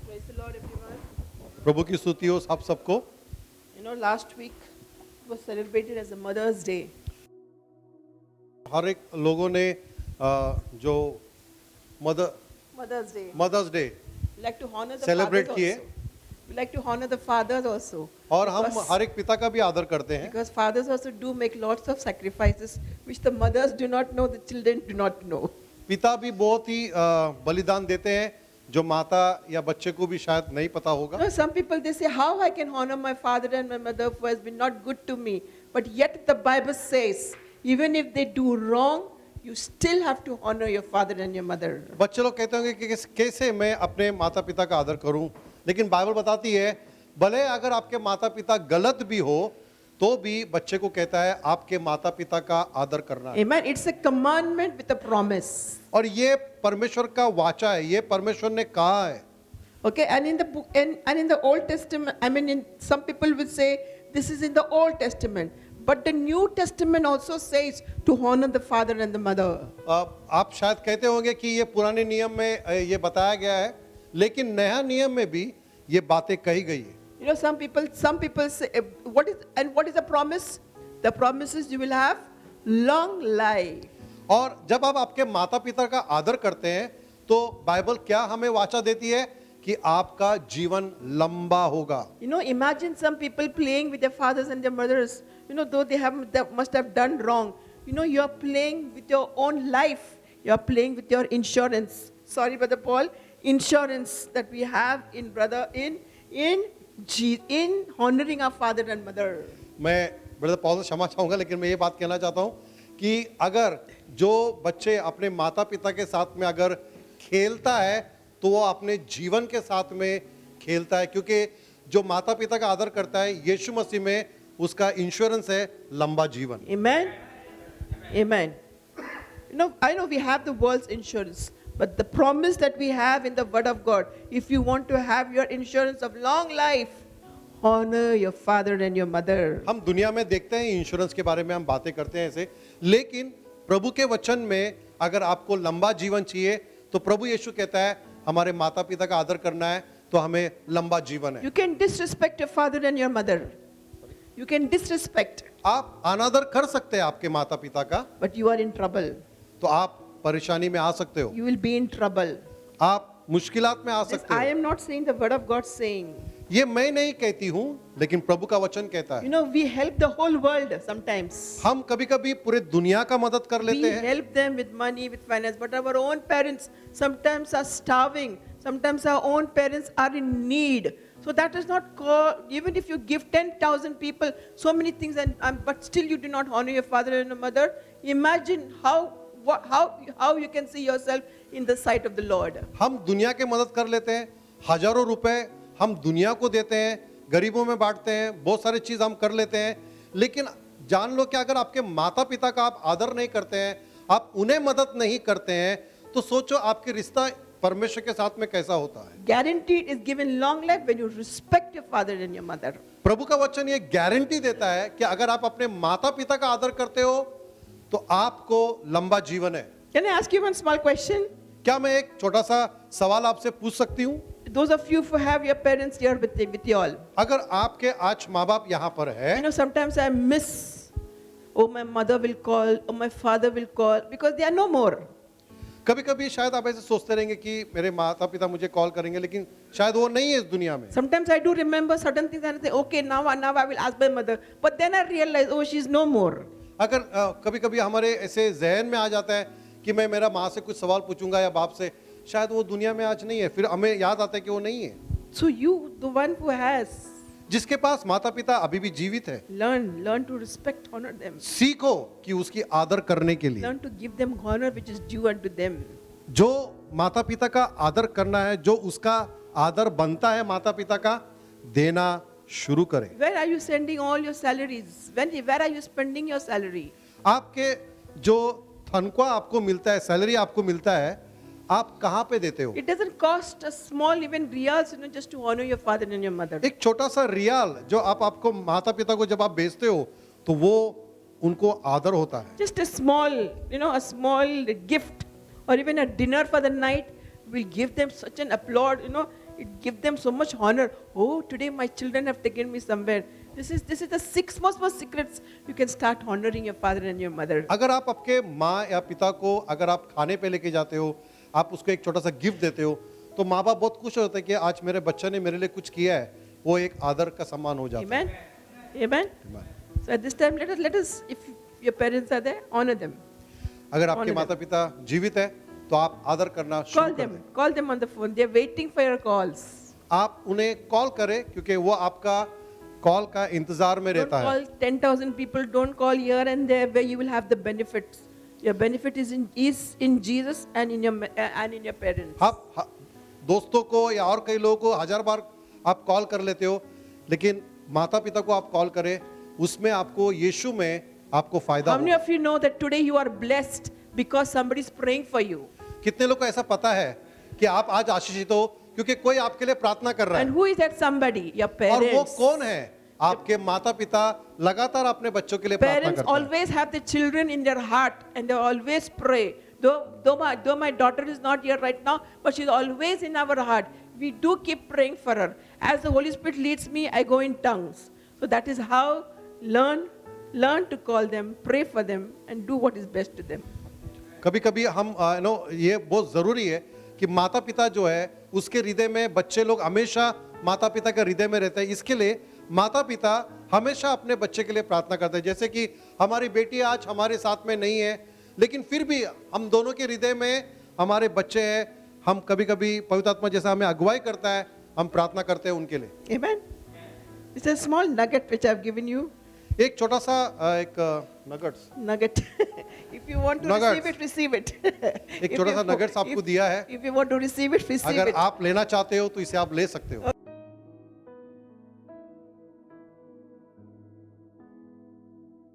Praise the Lord, everyone. प्रभु की स्तुति हो आप सबको। You know, last week was celebrated as a Mother's Day. हर एक लोगों ने जो Mother's Day. Mother's day We like to honor the Celebrate fathers किए। also. We like to honor the fathers also. और हम Because- हर एक पिता का भी आदर करते हैं, Because fathers also do make lots of sacrifices which the mothers do not know, the children do not know. पिता भी बहुत ही बलिदान देते हैं जो माता या बच्चे को भी शायद नहीं पता You होगा। know, some people they say, how I can honor my father and my mother who has been not good to me. But yet the Bible says, even if they do wrong, you still have to honor your father and your mother. बच्चे लोग कहते होंगे कि कैसे मैं अपने माता पिता का आदर करूं, लेकिन बाइबल बताती है भले अगर आपके माता पिता गलत भी हो तो भी बच्चे को कहता है आपके माता पिता का आदर करना है। Amen. It's a commandment with a promise. और ये परमेश्वर का वाचा है, ये परमेश्वर ने कहा है। Okay, and in the book and in the Old Testament, I mean, some people will say this is in the Old Testament, but the New Testament also says to honor the father and the mother. आप शायद कहते होंगे कि ये पुराने नियम में ये बताया गया है, लेकिन नया नियम में भी ये बातें कही गई है। You know, some people say, what is the promise? The promise is you will have long life. और जब आप आपके माता पिता का आदर करते हैं तो बाइबल क्या हमें वाचा देती है कि आपका जीवन लंबा होगा। You know, imagine some people playing with their fathers and their mothers. You know, though they must have done wrong. You know, you are playing with your own life. You are playing with your insurance. Sorry, Brother Paul, insurance that we have in honoring our father and mother. मैं brother Paul से क्षमा चाहूंगा, लेकिन मैं ये बात कहना चाहता हूँ कि अगर जो बच्चे अपने माता पिता के साथ में अगर खेलता है तो वो अपने जीवन के साथ में खेलता है, क्योंकि जो माता पिता का आदर करता है यीशु मसीह में उसका इंश्योरेंस है लंबा जीवन। Amen? Amen. You know, I know we have the world's insurance, but the promise that we have in the Word of God, if you want to have your insurance of long life, honor your father and your mother. हम दुनिया में देखते हैं insurance के बारे में हम बातें करते हैं ऐसे, लेकिन प्रभु के वचन में अगर आपको लंबा जीवन चाहिए तो प्रभु यीशु कहता है हमारे माता पिता का आदर करना है तो हमें लंबा जीवन है। You can disrespect your father and your mother. You can disrespect, आप अनादर कर सकते हैं आपके माता पिता का, but you are in trouble. तो आप परेशानी में आ सकते हो, You will be in trouble. आप मुश्किलात में आ This, सकते I हो। am not saying the Word of God saying. ये मैं नहीं कहती हूँ, लेकिन प्रभु का वचन कहता You है। know, we help the whole world sometimes. हम कभी कभी पूरे दुनिया का मदद कर We लेते हैं, help them with money, with finance, but our own parents sometimes are starving. Sometimes our own parents are in need. So that is not called, even if you give 10,000 people so many things, but still you do not honor your father and your mother, imagine how you can see yourself in the sight of the Lord. हम दुनिया के मदद कर लेते हैं, हजारों रुपए हम दुनिया को देते हैं, गरीबों में बांटते हैं, बहुत सारी चीज हम कर लेते हैं, लेकिन जान लो कि अगर आपके माता पिता का आप आदर नहीं करते हैं, आप उन्हें मदद नहीं करते हैं, तो सोचो आपके रिश्ता परमेश्वर के साथ में कैसा होता है। Guaranteed is given long life when you respect your father and your mother. प्रभु का वचन ये गारंटी देता है कि अगर आप अपने माता पिता का आदर करते हो तो आपको लंबा जीवन है। Can I ask you one small question? क्या मैं एक छोटा सा सवाल आपसे पूछ सकती हूँ? Those of you who have your parents here with you all. अगर आपके आज माँ बाप यहाँ पर है, You know, sometimes I miss, oh, my mother will call, oh, my father will call, because they are no more. कभी कभी शायद आप ऐसे सोचते रहेंगे कि मेरे माता पिता मुझे कॉल करेंगे, लेकिन शायद वो नहीं है इस दुनिया में। Sometimes I do remember certain things and I say, okay, now I will ask my mother. But then I realize, oh, she's no more. अगर कभी कभी हमारे ऐसे जहन में आ जाता है कि मैं मेरा माँ से कुछ सवाल पूछूंगा या बाप से, शायद वो दुनिया में आज नहीं है, फिर हमें याद आता है कि वो नहीं है। So you, the one who has, जिसके पास माता पिता अभी भी जीवित है, learn to respect, honor them. सीखो कि उसकी आदर करने के लिए। Learn to give them honor which is due unto them. जो माता पिता का आदर करना है, जो उसका आदर बनता है माता पिता का, देना शुरू करें। Where are you sending all your salaries? Where are you spending your salary? आपके जो तनख्वाह आपको मिलता है, सैलरी आपको मिलता है, आप कहाँ पे देते हो? It doesn't cost a small even reals, just to honor your father and your mother. एक छोटा सा रियाल जो आपको माता पिता को जब आप बेचते हो तो वो उनको आदर होता है। Just a small gift or even a dinner for the night will give them such an applaud. It gives them so much honor. Oh, today my children have taken me somewhere. This is the six most secrets you can start honoring your father and your mother. अगर आप आपके माँ या पिता को अगर आप खाने पे लेके जाते हो, आप उसको एक छोटा सा गिफ्ट देते हो, तो माँ बाप बहुत खुश होते हैं कि आज मेरे बच्चे ने मेरे लिए कुछ किया है, वो एक आदर का सम्मान हो जाता है। Amen. Amen. So at this time, let us, if your parents are there, honor them. अगर आपके Honor माता पिता जीवित है, तो आप आदर करना शुरू Call कर दें। them. Call them on the phone. They're waiting for your calls. आप उन्हें कॉल करें क्योंकि वो आपका कॉल का इंतजार में Don't रहता है। call 10,000 people. Don't call here and there where you will have the benefits. Your benefit is in Jesus and in your parents. आप दोस्तों को या और कई लोगों को 1000 बार आप कॉल कर लेते हो, लेकिन माता पिता को आप कॉल करें, उसमें आपको यीशु में आपको फायदा How many होगा। of you know that today you are blessed because somebody is praying for you? कितने लोग को ऐसा पता है कि आप आज आशीषित हो क्योंकि कोई आपके लिए प्रार्थना कर रहा And है। who is that somebody? Your और वो parents. कौन है? आपके माता पिता लगातार अपने बच्चों के लिए प्रार्थना Parents करते हैं। always have the children in their heart and they always pray. Though my daughter is not here right now, but she's always in our heart. We do keep praying for her. As the Holy Spirit leads me, I go in tongues. So that is how learn to call them, pray for them, and do what is best to them. कभी कभी हम ये बहुत जरूरी है कि माता पिता जो है उसके हृदय में बच्चे लोग हमेशा माता पिता के हृदय में रहते हैं। इसके लिए माता पिता हमेशा अपने बच्चे के लिए प्रार्थना करते हैं। जैसे कि हमारी बेटी आज हमारे साथ में नहीं है, लेकिन फिर भी हम दोनों के हृदय में हमारे बच्चे हैं। हम कभी कभी पवित्र आत्मा जैसा हमें अगुवाई करता है, हम प्रार्थना करते हैं उनके लिए। Amen. It's a small nugget which I've given you. एक छोटा सा एक nuggets Nugget. If you want to Nuggets. receive it. एक छोटा सा nuggets आपको दिया है। If you want to receive it, receive अगर it. आप लेना चाहते हो तो इसे आप ले सकते हो।